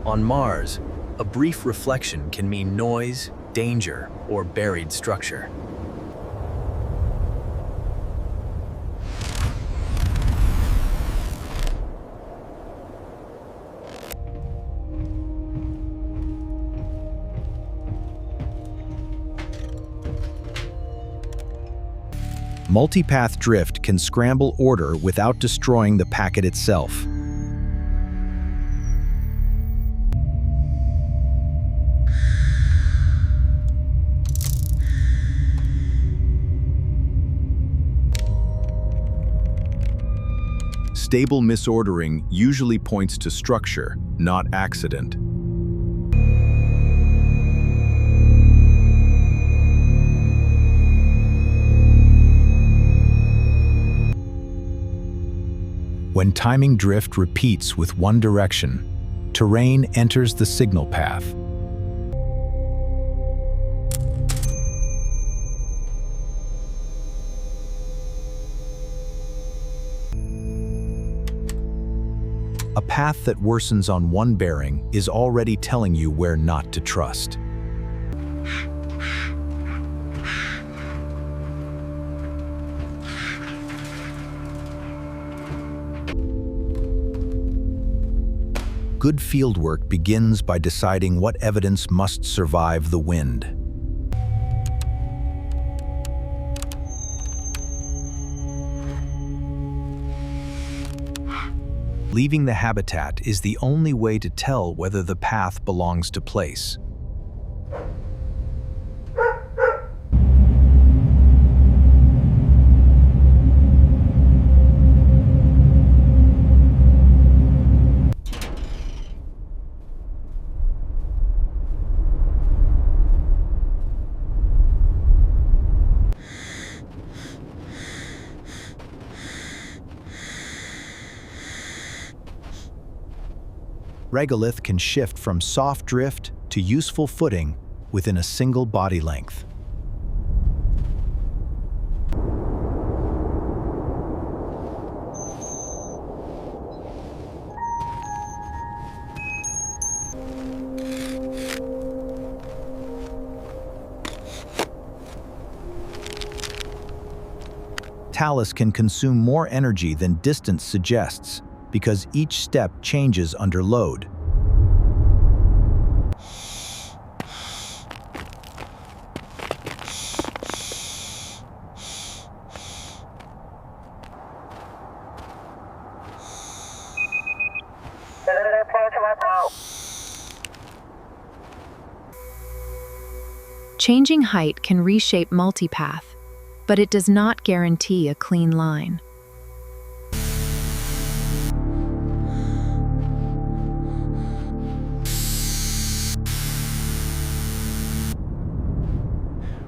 On Mars, a brief reflection can mean noise, danger, or buried structure. Multipath drift can scramble order without destroying the packet itself. Stable misordering usually points to structure, not accident. When timing drift repeats with one direction, terrain enters the signal path. A path that worsens on one bearing is already telling you where not to trust. Good fieldwork begins by deciding what evidence must survive the wind. Leaving the habitat is the only way to tell whether the path belongs to place. Regolith can shift from soft drift to useful footing within a single body length. Talus can consume more energy than distance suggests, because each step changes under load. Changing height can reshape multipath, but it does not guarantee a clean line.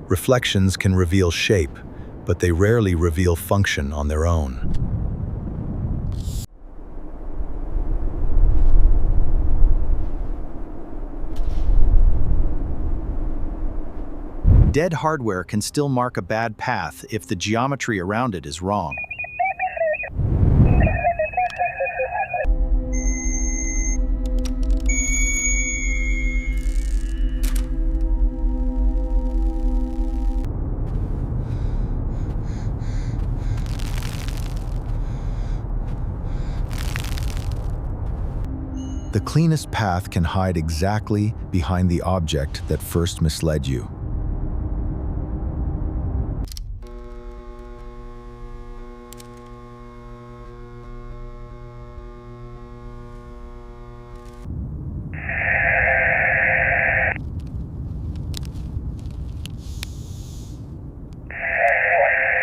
Reflections can reveal shape, but they rarely reveal function on their own. Dead hardware can still mark a bad path if the geometry around it is wrong. The cleanest path can hide exactly behind the object that first misled you.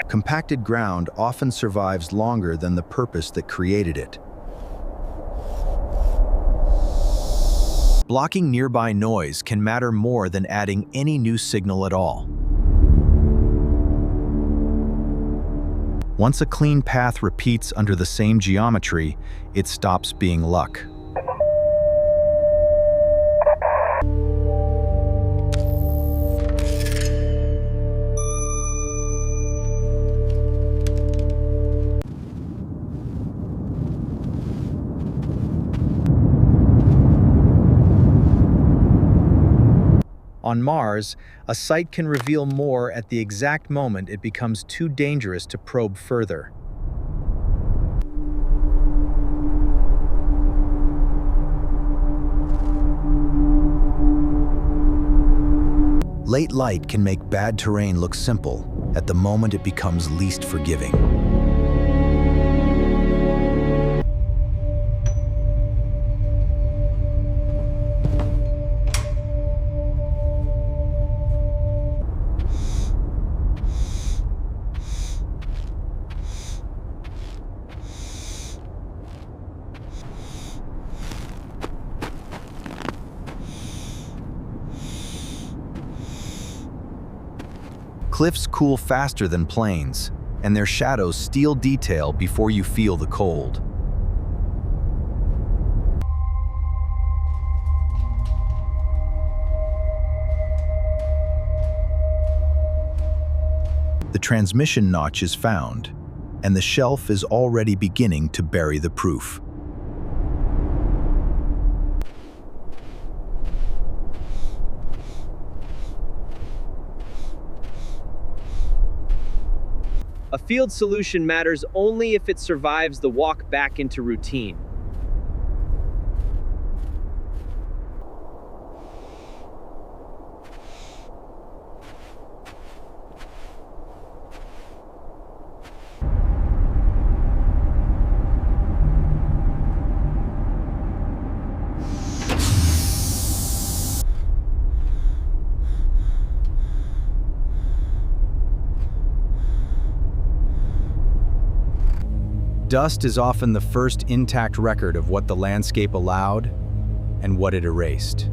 Compacted ground often survives longer than the purpose that created it. Blocking nearby noise can matter more than adding any new signal at all. Once a clean path repeats under the same geometry, it stops being luck. On Mars, a site can reveal more at the exact moment it becomes too dangerous to probe further. Late light can make bad terrain look simple at the moment it becomes least forgiving. Cliffs cool faster than plains, and their shadows steal detail before you feel the cold. The transmission notch is found, and the shelf is already beginning to bury the proof. A field solution matters only if it survives the walk back into routine. Dust is often the first intact record of what the landscape allowed and what it erased.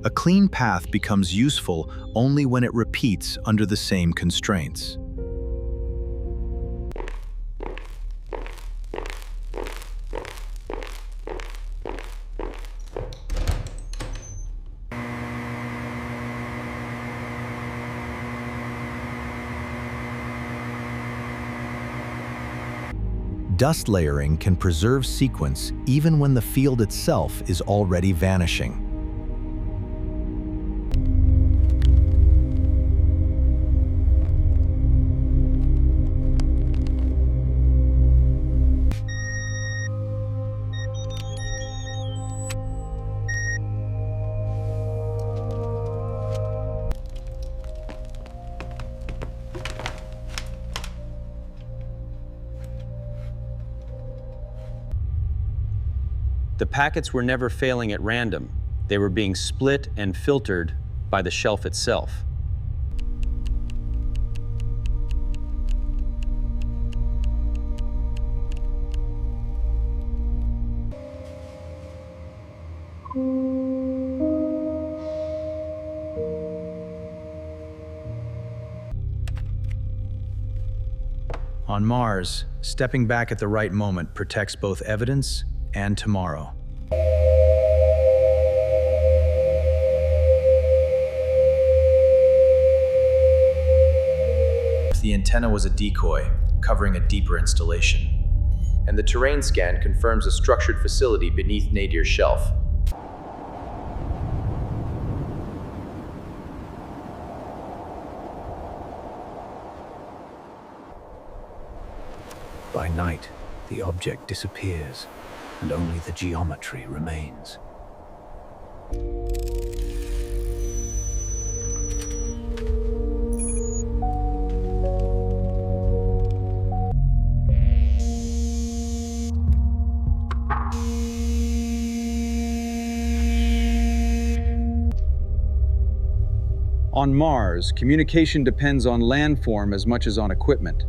A clean path becomes useful only when it repeats under the same constraints. Dust layering can preserve sequence even when the field itself is already vanishing. The packets were never failing at random. They were being split and filtered by the shelf itself. On Mars, stepping back at the right moment protects both evidence and tomorrow. The antenna was a decoy, covering a deeper installation. And the terrain scan confirms a structured facility beneath Nadir Shelf. By night, the object disappears, and only the geometry remains. On Mars, communication depends on landform as much as on equipment.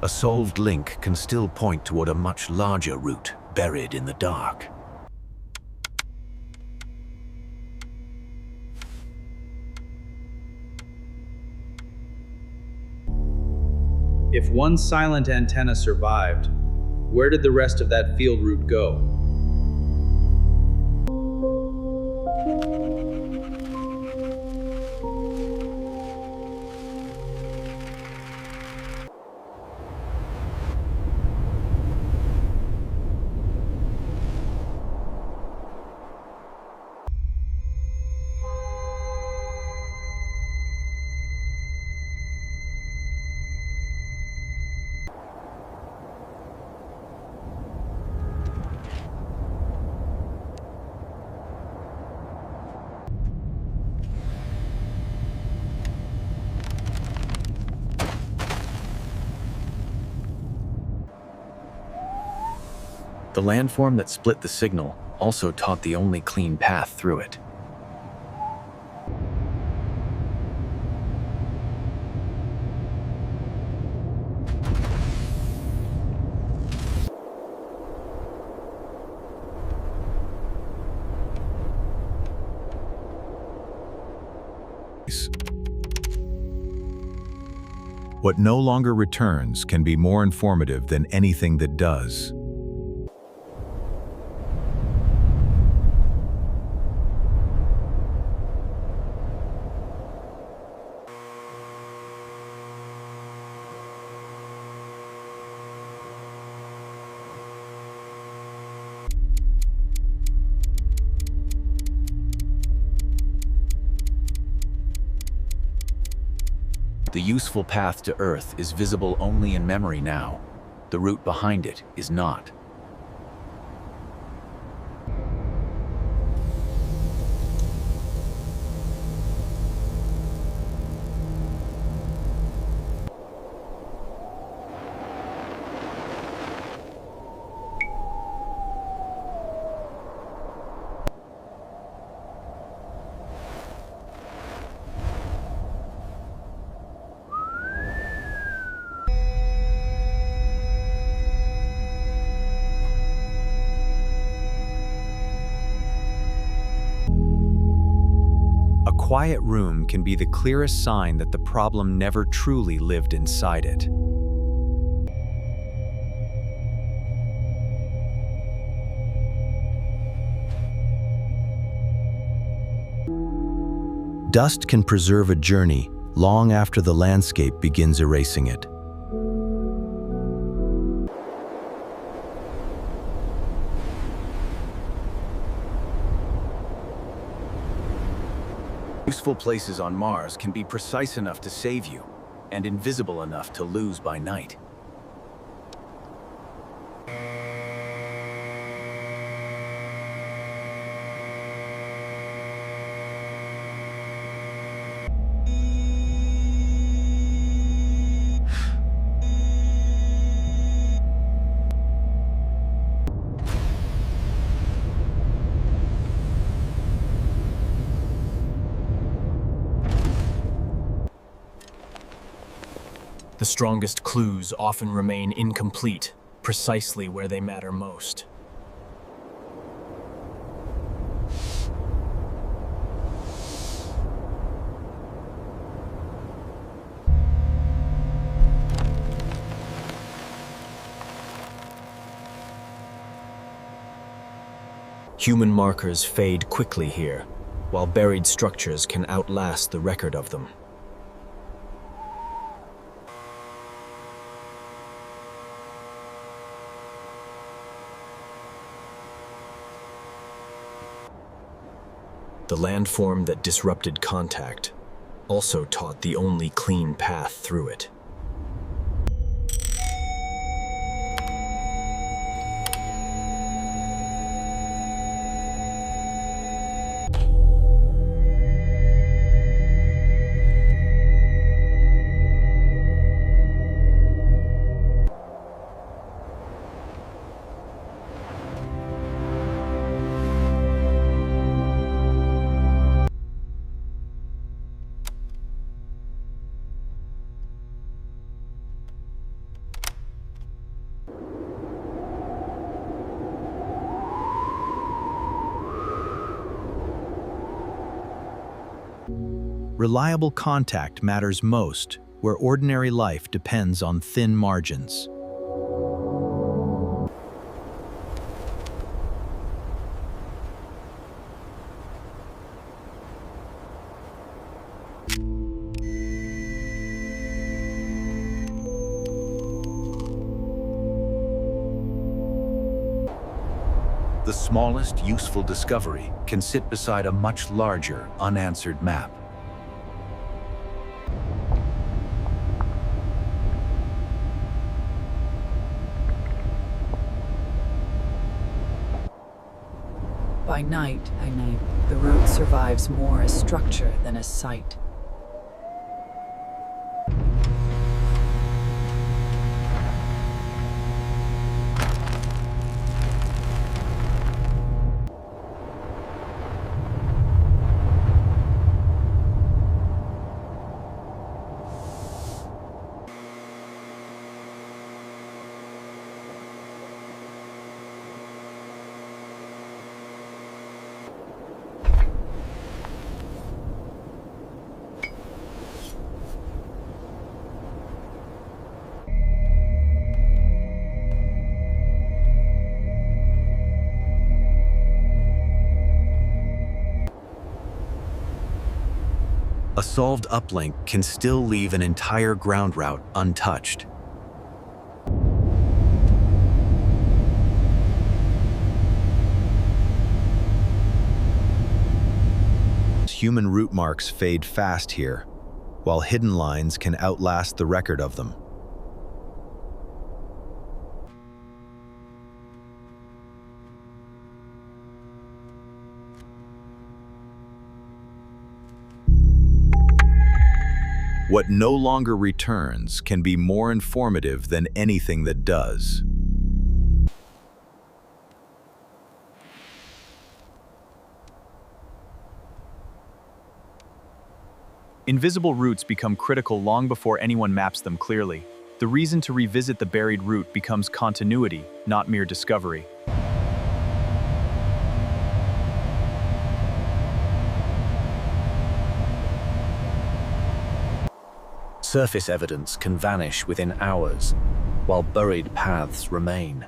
A solved link can still point toward a much larger route buried in the dark. If one silent antenna survived, where did the rest of that field route go? The landform that split the signal also taught the only clean path through it. What no longer returns can be more informative than anything that does. The useful path to Earth is visible only in memory now. The route behind it is not. A quiet room can be the clearest sign that the problem never truly lived inside it. Dust can preserve a journey long after the landscape begins erasing it. Useful places on Mars can be precise enough to save you, and invisible enough to lose by night. The strongest clues often remain incomplete, precisely where they matter most. Human markers fade quickly here, while buried structures can outlast the record of them. The landform that disrupted contact also taught the only clean path through it. Reliable contact matters most where ordinary life depends on thin margins. The smallest useful discovery can sit beside a much larger, unanswered map. By night, the route survives more as structure than as sight. A solved uplink can still leave an entire ground route untouched. Human route marks fade fast here, while hidden lines can outlast the record of them. What no longer returns can be more informative than anything that does. Invisible routes become critical long before anyone maps them clearly. The reason to revisit the buried route becomes continuity, not mere discovery. Surface evidence can vanish within hours, while buried paths remain.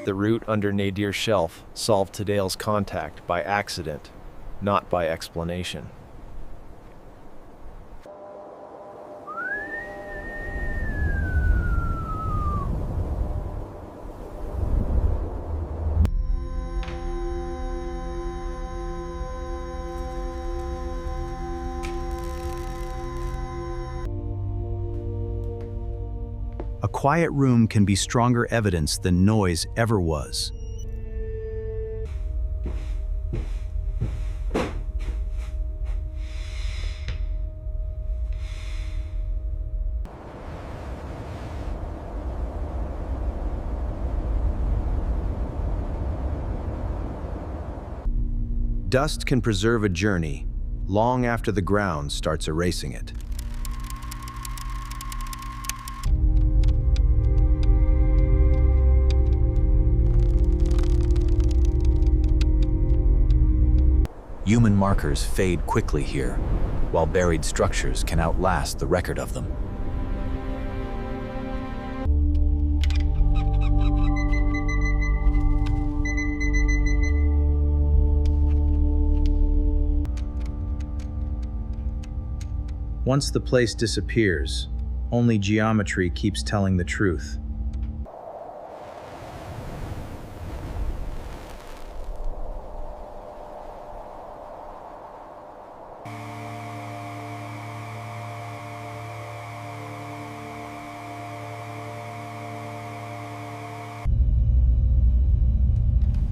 The route under Nadir Shelf solved Tadale's contact by accident, not by explanation. A quiet room can be stronger evidence than noise ever was. Dust can preserve a journey long after the ground starts erasing it. Human markers fade quickly here, while buried structures can outlast the record of them. Once the place disappears, only geometry keeps telling the truth.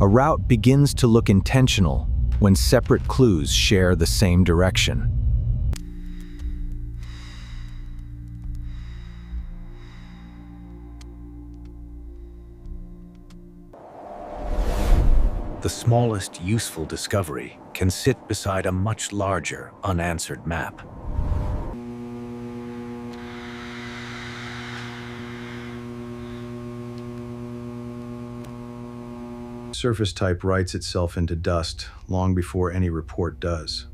A route begins to look intentional when separate clues share the same direction. The smallest useful discovery can sit beside a much larger, unanswered map. Surface type writes itself into dust long before any report does.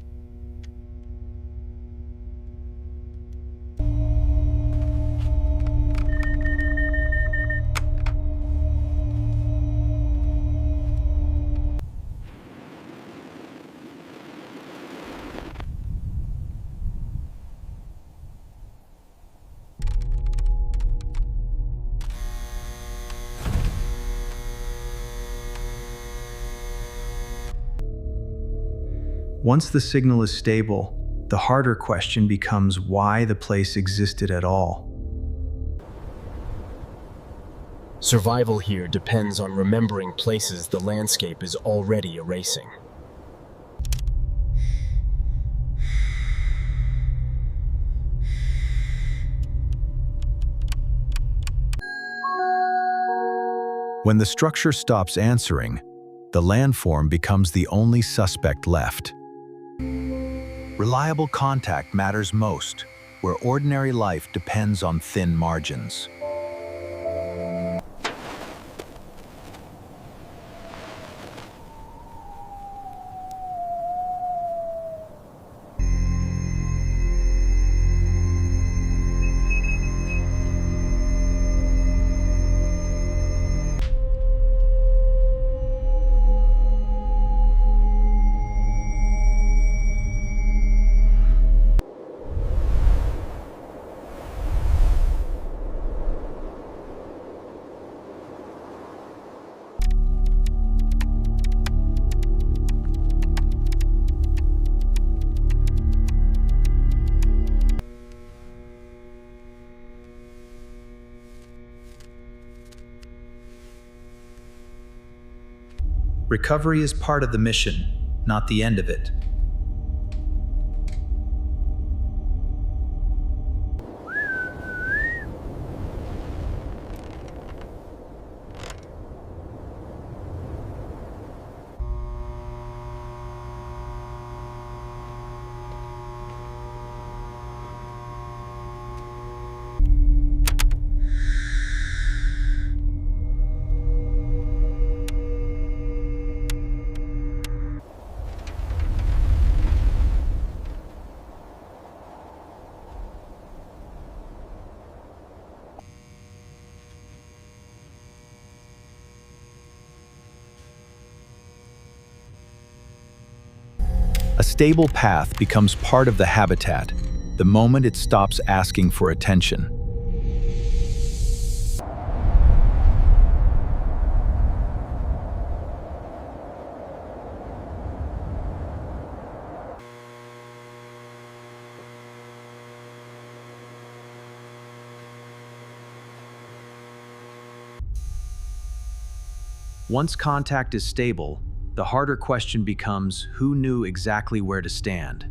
Once the signal is stable, the harder question becomes why the place existed at all. Survival here depends on remembering places the landscape is already erasing. When the structure stops answering, the landform becomes the only suspect left. Reliable contact matters most, where ordinary life depends on thin margins. Recovery is part of the mission, not the end of it. A stable path becomes part of the habitat the moment it stops asking for attention. Once contact is stable, the harder question becomes who knew exactly where to stand.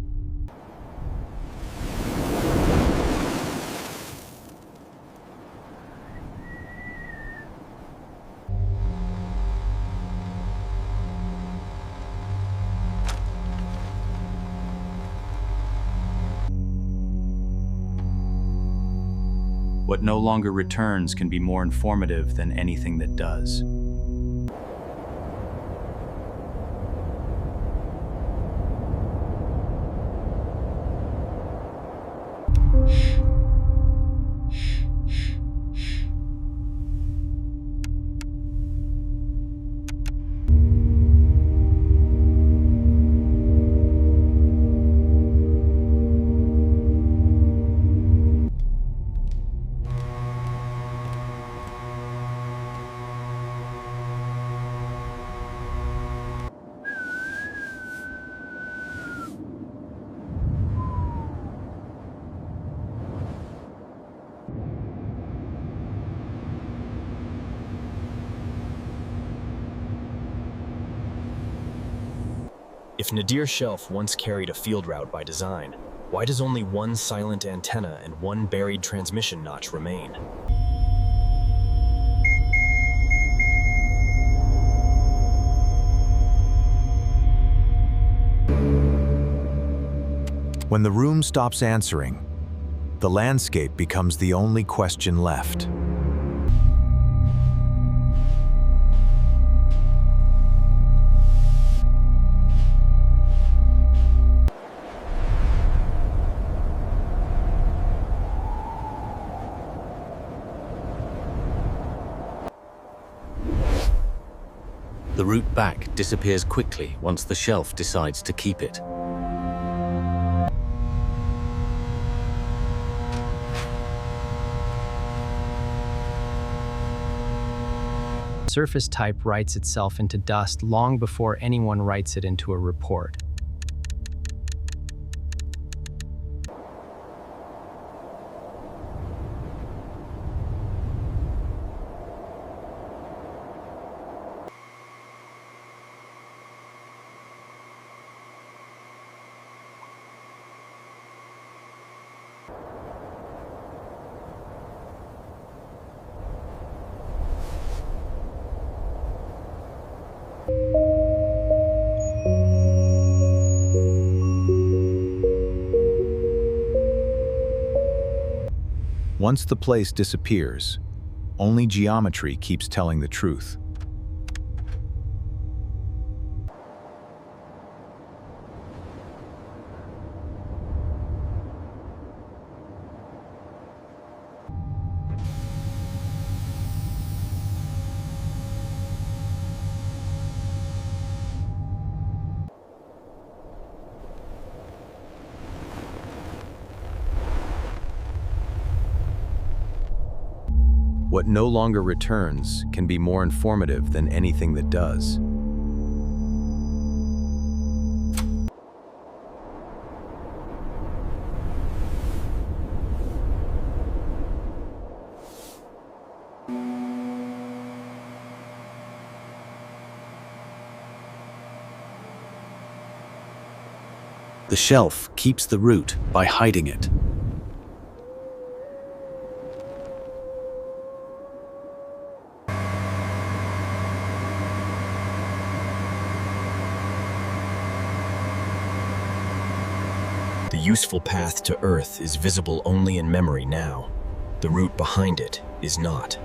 What no longer returns can be more informative than anything that does. If Nadir Shelf once carried a field route by design, why does only one silent antenna and one buried transmission notch remain? When the room stops answering, the landscape becomes the only question left. The route back disappears quickly once the shelf decides to keep it. Surface type writes itself into dust long before anyone writes it into a report. Once the place disappears, only geometry keeps telling the truth. What no longer returns can be more informative than anything that does. The shelf keeps the route by hiding it. The useful path to Earth is visible only in memory now. The route behind it is not.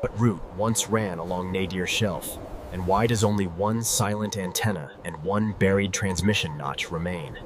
But route once ran along Nadir Shelf, and why does only one silent antenna and one buried transmission notch remain?